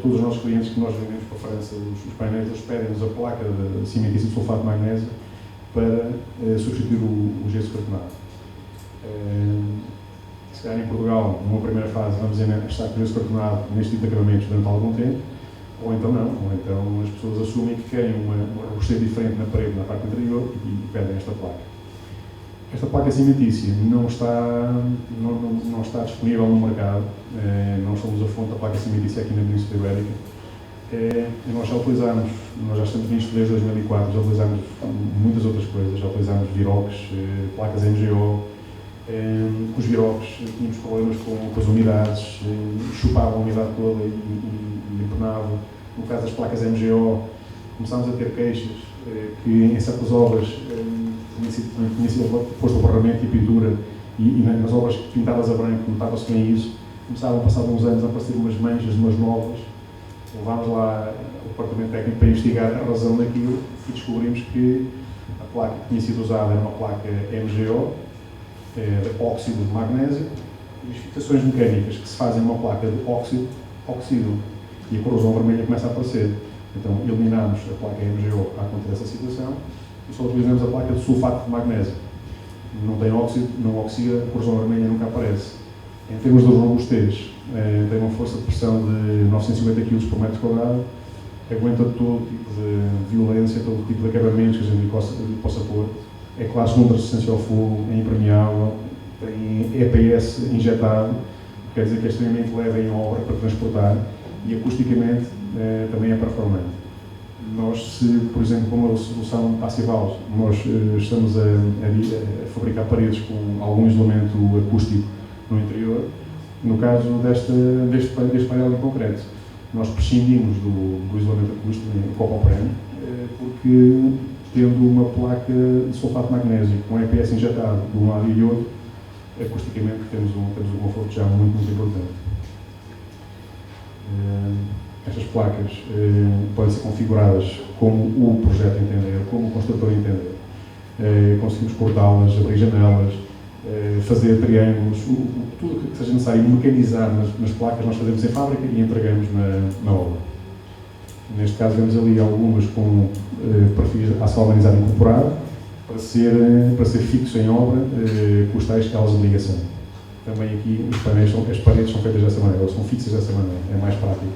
Speaker 1: Todos os nossos clientes que nós vendemos para a França, os painéis, eles pedem-nos a placa de cimentícia de sulfato de magnésio para substituir o gesso cartonado. Se calhar em Portugal, numa primeira fase, vamos estar com o gesso cartonado neste tipo de acabamentos durante algum tempo, ou então não, ou então as pessoas assumem que querem uma robustez diferente na parede, na parte interior, e pedem esta placa. Esta placa cimentícia não está disponível no mercado, não somos a fonte da placa cimentícia aqui na Península Ibérica, Nós já estamos nisto desde 2004, já utilizámos muitas outras coisas, já utilizámos Virox, placas MGO. Os Virox tínhamos problemas com as umidades, chupava a umidade toda e empenava. No caso das placas MGO, começámos a ter queixas que em certas obras tinha sido posto o barramento e pintura e nas obras pintadas a branco notava-se bem isso. Começavam a passar uns anos a aparecer umas manchas, umas novas. Levámos lá o departamento técnico para investigar a razão daquilo e descobrimos que a placa que tinha sido usada era uma placa MGO, de óxido de magnésio, e as fixações mecânicas que se fazem numa placa de óxido, oxidam, e a corrosão vermelha começa a aparecer. Então eliminámos a placa MGO à conta dessa situação e só utilizamos a placa de sulfato de magnésio. Não tem óxido, não oxida, a corrosão vermelha nunca aparece. Em termos de robustez, tem uma força de pressão de 950 kg por metro quadrado, aguenta todo tipo de violência, todo tipo de acabamentos que a gente possa pôr. É classe 1 de resistência ao fogo, é impermeável, tem EPS injetado, quer dizer que é extremamente leve em obra para transportar e acusticamente também é performante. Nós, se, por exemplo, com a solução Passivals, nós estamos a fabricar paredes com algum isolamento acústico no interior. No caso deste painel em concreto, nós prescindimos do isolamento acústico em copoprene, porque tendo uma placa de sulfato de magnésio com EPS injetado de um lado e do outro, acusticamente temos um conforto já muito importante. Estas placas podem ser configuradas como o projeto entender, como o construtor entender. Conseguimos cortá-las, abrir janelas, fazer triângulos, tudo que seja necessário mecanizar nas placas nós fazemos em fábrica e entregamos na obra. Neste caso vemos ali algumas com perfis a galvanizado incorporado para ser fixo em obra com os tais escalas de ligação. Também aqui as paredes são feitas dessa maneira, ou são fixas dessa maneira, é mais prático.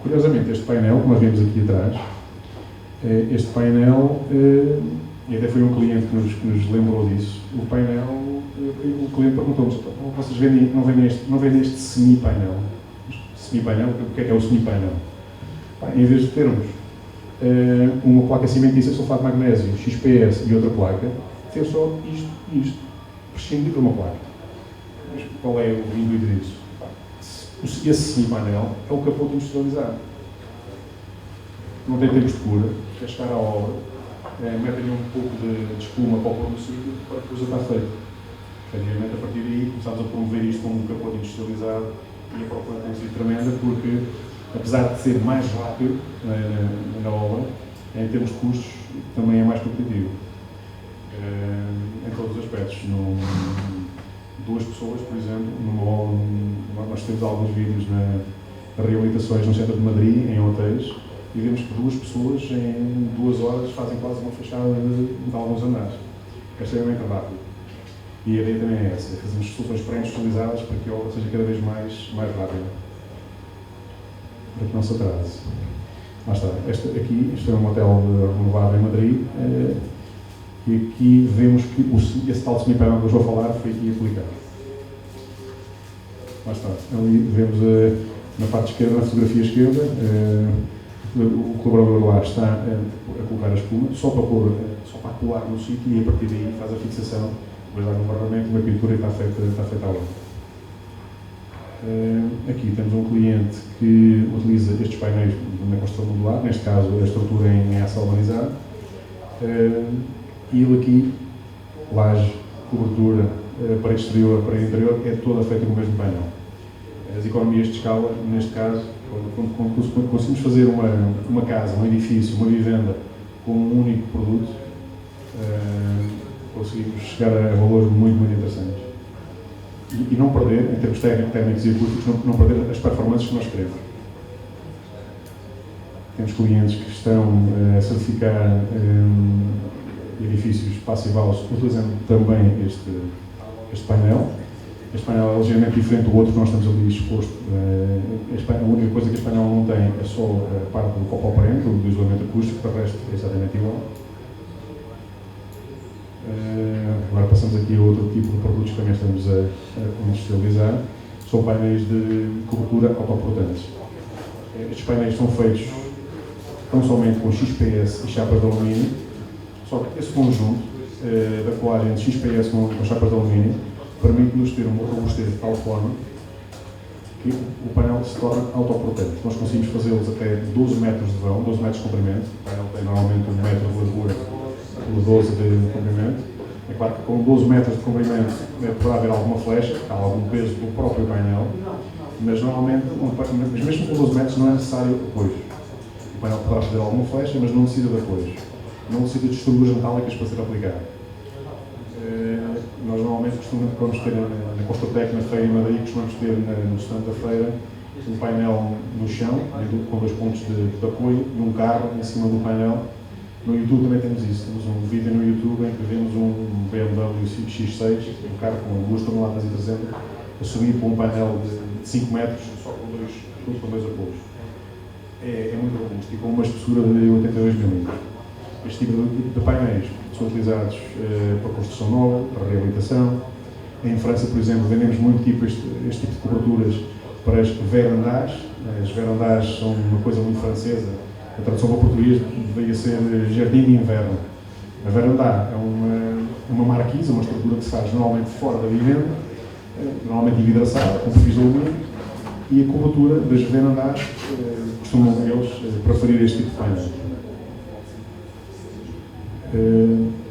Speaker 1: Curiosamente, este painel, que nós vemos aqui atrás, este painel, e até foi um cliente que nos lembrou disso, o painel, o cliente perguntou-nos, vocês não vendem este semi-painel? Semi-painel, o que é o semi-painel? Em vez de termos uma placa cimentícia, sulfato de magnésio, XPS e outra placa, ter só isto, prescindir de uma placa. Mas qual é o intuito disso? Esse semi-painel é o capote industrializado. Não tem tempos de cura, quer chegar à obra, metem um pouco de espuma para pôr no sítio para que a coisa está feita. Efetivamente, a partir daí, começámos a promover isto como um capote industrializado e a procura tem sido tremenda porque, apesar de ser mais rápido na obra, em termos de custos, também é mais competitivo. Em todos os aspectos. Duas pessoas, por exemplo, numa obra, nós temos alguns vídeos de reabilitações no centro de Madrid, em hotéis, e vemos que duas pessoas em 2 horas fazem quase uma fachada de alguns andares. É extremamente rápido. E a ideia também é essa, fazemos soluções pré-industrializadas para que a obra seja cada vez mais rápida. Para que não se atrase. Lá está. Isto é um hotel renovado em Madrid, e aqui vemos que esse tal semi-painel que eu vou falar foi aqui aplicado. Lá está. Ali vemos na parte esquerda, na fotografia esquerda, o colaborador lá está a colocar a espuma, só para colar no sítio e a partir daí faz a fixação, vai dar no barramento, uma pintura e está feita a obra. Aqui temos um cliente que utiliza estes painéis na construção modular, neste caso a estrutura em aço galvanizado, e ele aqui, laje, cobertura, parede exterior, parede interior, é toda feita com o mesmo painel. As economias de escala, neste caso, quando conseguimos fazer uma casa, um edifício, uma vivenda com um único produto, conseguimos chegar a valores muito interessantes. E não perder, em termos técnicos e acústicos, não perder as performances que nós queremos. Temos clientes que estão a certificar edifícios Passivals utilizando também este painel. Este painel é ligeiramente diferente do outro que nós temos ali exposto. A única coisa que este painel não tem é só a parte do copoprene, do isolamento acústico, o resto é exatamente igual. Agora passamos aqui a outro tipo de produtos que também estamos a industrializar. São painéis de cobertura autoportantes. Estes painéis são feitos tão somente com XPS e chapas de alumínio, só que esse conjunto da colagem de XPS com chapas de alumínio permite-nos ter uma robustez de tal forma que o painel se torna autoprotente. Nós conseguimos fazê-los até 12 metros de vão, 12 metros de comprimento. O painel tem normalmente 1 metro de largura por 12 de comprimento. É claro que com 12 metros de comprimento poderá haver alguma flecha, há algum peso do próprio painel, mas normalmente, mas mesmo com 12 metros não é necessário apoio. O painel poderá fazer alguma flecha, mas não necessita de apoios. Não necessita de estruturas metálicas para ser aplicado. Nós normalmente costumamos ter na Construtec, na feira em Madrid, costumamos ter no stand da feira um painel no chão, com 2 pontos de apoio e um carro em cima do painel. No YouTube também temos isso, temos um vídeo no YouTube em que vemos um BMW X6, um carro com 2 toneladas e 300, a subir para um painel de 5 metros, só com dois apoios. É muito robusto e com uma espessura de 82 mm. Este tipo de painéis são utilizados para construção nova, para reabilitação. Em França, por exemplo, vendemos muito este tipo de coberturas para as verandas. As verandas são uma coisa muito francesa. A tradução para o português deveria ser jardim de inverno. A veranda é uma marquise, uma estrutura que se faz normalmente fora da vivenda, normalmente envidraçada, com perfis de alumínio, e a cobertura das verandas costumam eles preferir este tipo de painel.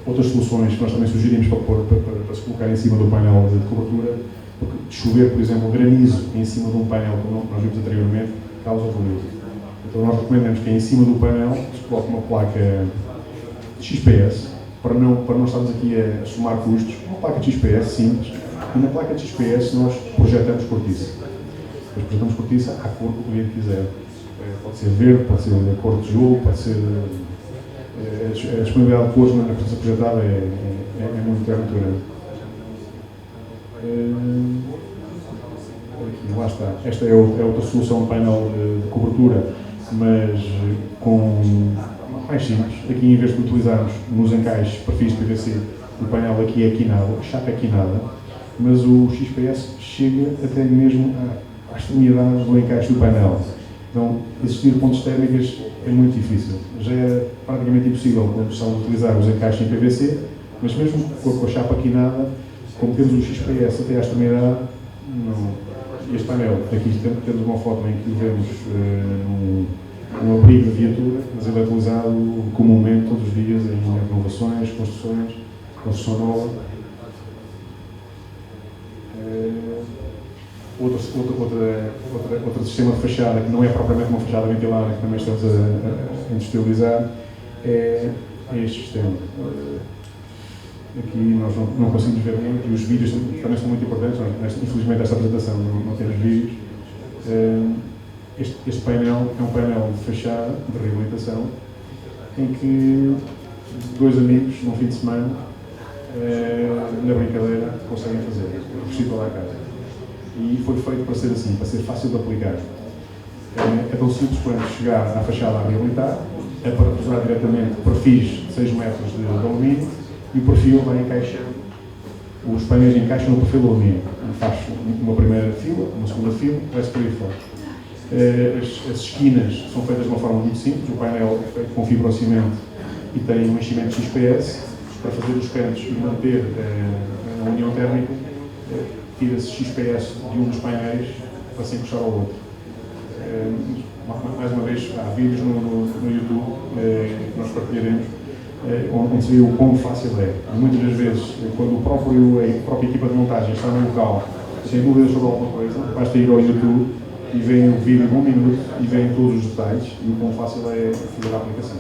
Speaker 1: Outras soluções que nós também sugerimos para se colocar em cima do painel de cobertura, porque chover, por exemplo, granizo em cima de um painel, como nós vimos anteriormente, causa ruído. Então nós recomendamos que em cima do painel se coloque uma placa XPS, para não estarmos aqui a somar custos, uma placa de XPS simples, e na placa de XPS nós projetamos cortiça. Nós projetamos cortiça à cor que o cliente quiser. Pode ser verde, pode ser cor de tijolo, pode ser... A disponibilidade de cores na cortiça projetada é muito grande. Aqui, lá está. Esta é outra solução de painel de cobertura, mas com mais simples. Aqui, em vez de utilizarmos nos encaixes perfis de PVC, o painel aqui é quinado, a chapa é quinada, mas o XPS chega até mesmo às extremidades do encaixe do painel. Então, existir pontos térmicas é muito difícil. Já é praticamente impossível com a opção de utilizar os encaixes em PVC, mas mesmo com a chapa quinada, como temos o XPS até à extremidade, este painel, aqui temos uma foto em que o vemos num abrigo de viatura, mas ele é utilizado comumente todos os dias em renovações, construção nova. Outro sistema de fachada, que não é propriamente uma fachada ventilada, que também estamos a industrializar, é este sistema. Aqui nós não conseguimos ver muito, e os vídeos também são muito importantes. Infelizmente, esta apresentação não temos vídeos. Este painel é um painel de fachada, de reabilitação, em que 2 amigos, num fim de semana, na brincadeira, conseguem fazer, vestir toda a casa. E foi feito para ser assim, para ser fácil de aplicar. É tão simples quanto chegar à fachada a reabilitar, é para usar diretamente perfis de 6 metros de alumínio, e o perfil vai encaixando, os painéis encaixam no perfil de alumínio. Faz uma primeira fila, uma segunda fila, vai-se por aí fora. As esquinas são feitas de uma forma muito simples, o painel é feito com fibrocimento e tem um enchimento XPS para fazer os cantos e manter a união térmica. Tira-se XPS de um dos painéis para se encostar ao outro. Mais uma vez, há vídeos no YouTube que nós partilharemos, onde se vê o quão fácil é. Muitas das vezes, quando a própria equipa de montagem está no local, sem dúvidas sobre alguma coisa, basta ir ao YouTube e veem o vídeo de 1 minuto e veem todos os detalhes e o quão fácil é fazer a aplicação.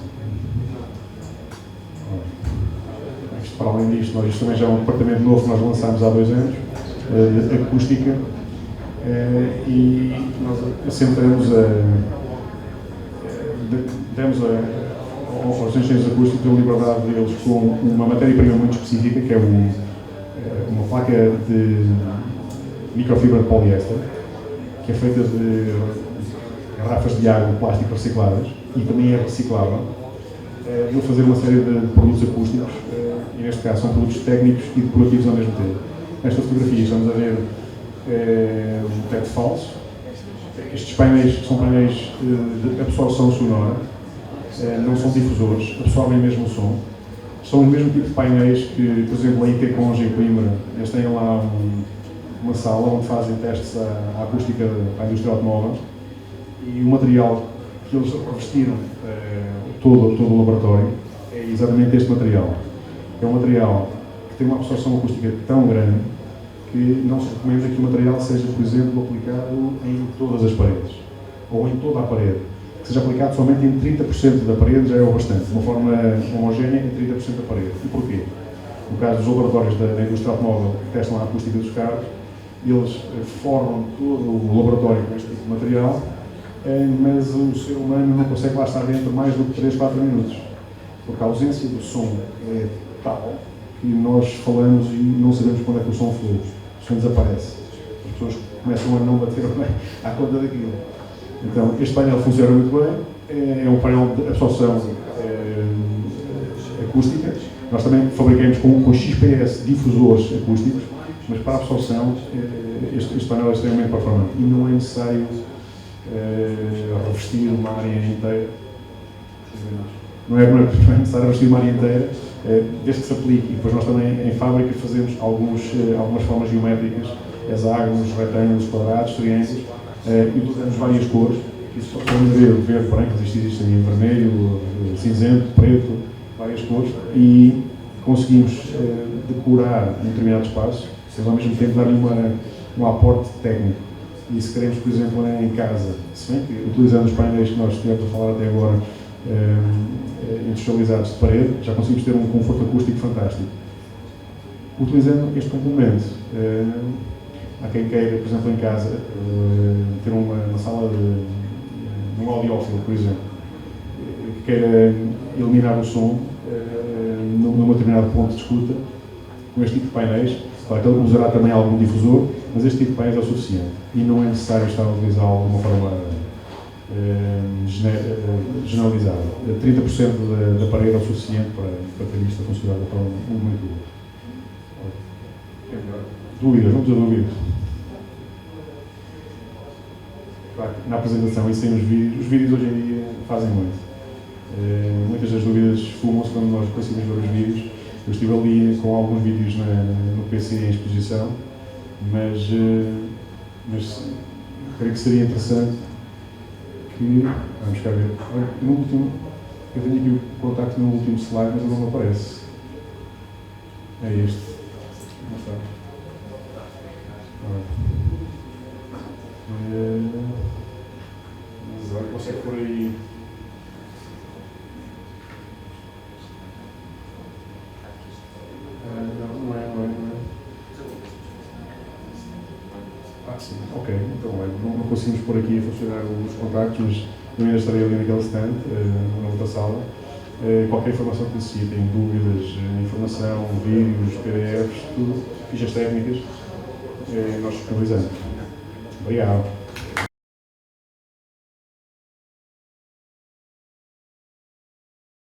Speaker 1: Para além disto, isto também já é um departamento novo que nós lançámos há 2 anos, acústica, e nós assentamos demos aos engenheiros acústicos a liberdade deles com uma matéria-prima muito específica, que é uma placa de microfibra de poliéster, que é feita de garrafas de água de plástico recicladas e também é reciclável. Vou fazer uma série de produtos acústicos, e neste caso são produtos técnicos e decorativos ao mesmo tempo. Nesta fotografia estamos a ver um teto falso, Estes painéis são painéis de absorção sonora, não são difusores, absorvem mesmo o som. São o mesmo tipo de painéis que, por exemplo, a IT Conge em Coimbra, eles têm lá uma sala onde fazem testes à acústica da indústria automóvel, e o material que eles revestiram todo o laboratório é exatamente este material. É um material que tem uma absorção acústica tão grande que não se recomenda que o material seja, por exemplo, aplicado em todas as paredes, ou em toda a parede. Que seja aplicado somente em 30% da parede já é o bastante, de uma forma homogénea em 30% da parede. E porquê? No caso dos laboratórios da indústria automóvel que testam a acústica dos carros, eles forram todo o laboratório com este tipo de material, mas o ser humano não consegue lá estar dentro mais do que 3, 4 minutos, porque a ausência do som é tal que nós falamos e não sabemos quando é que o som flui, o som desaparece, as pessoas começam a não bater à conta daquilo. Então, este painel funciona muito bem, é um painel de absorção acústica. Nós também fabricamos com XPS difusores acústicos, mas para a absorção este painel é extremamente performante e não é necessário revestir uma área inteira. Não é necessário revestir uma área inteira, desde que se aplique. E depois nós também em fábrica fazemos algumas formas geométricas, hexágonos, retângulos, quadrados, triângulos, e utilizamos várias cores. Isso só podemos ver verde, branco, existem em vermelho, cinzento, preto, várias cores, e conseguimos decorar um determinado espaço, mas ao mesmo tempo dar-lhe um aporte técnico. E se queremos, por exemplo, em casa, se bem que utilizando os painéis que nós estivemos a falar até agora, industrializados de parede, já conseguimos ter um conforto acústico fantástico. Utilizando este complemento, há quem queira, por exemplo, em casa, ter uma sala de um audiófilo, por exemplo, que queira eliminar o som num determinado ponto de escuta, com este tipo de painéis. Claro que ele usará também algum difusor, mas este tipo de painéis é o suficiente e não é necessário estar a utilizá-lo de uma forma generalizada. 30% da parede é o suficiente para ter isto a funcionar de forma muito boa. Dúvidas? Não precisa de dúvidas. Claro, na apresentação e sem os vídeos hoje em dia fazem muito. Muitas das dúvidas fumam-se quando nós conseguimos ver os vídeos. Eu estive ali com alguns vídeos no PC em exposição, mas creio que seria interessante que... Vamos cá ver. Eu tenho aqui o contacto no último slide, mas ele não aparece. É este. Não está. Mas olha, consegue por aí... Não é. Sim, ok. Então, não conseguimos pôr aqui a funcionar os contactos, mas eu ainda estarei ali naquele stand, na outra sala. Qualquer informação que necessitem, dúvidas, informação, vídeos, PDFs, tudo, fichas técnicas, nós disponibilizamos. Obrigado.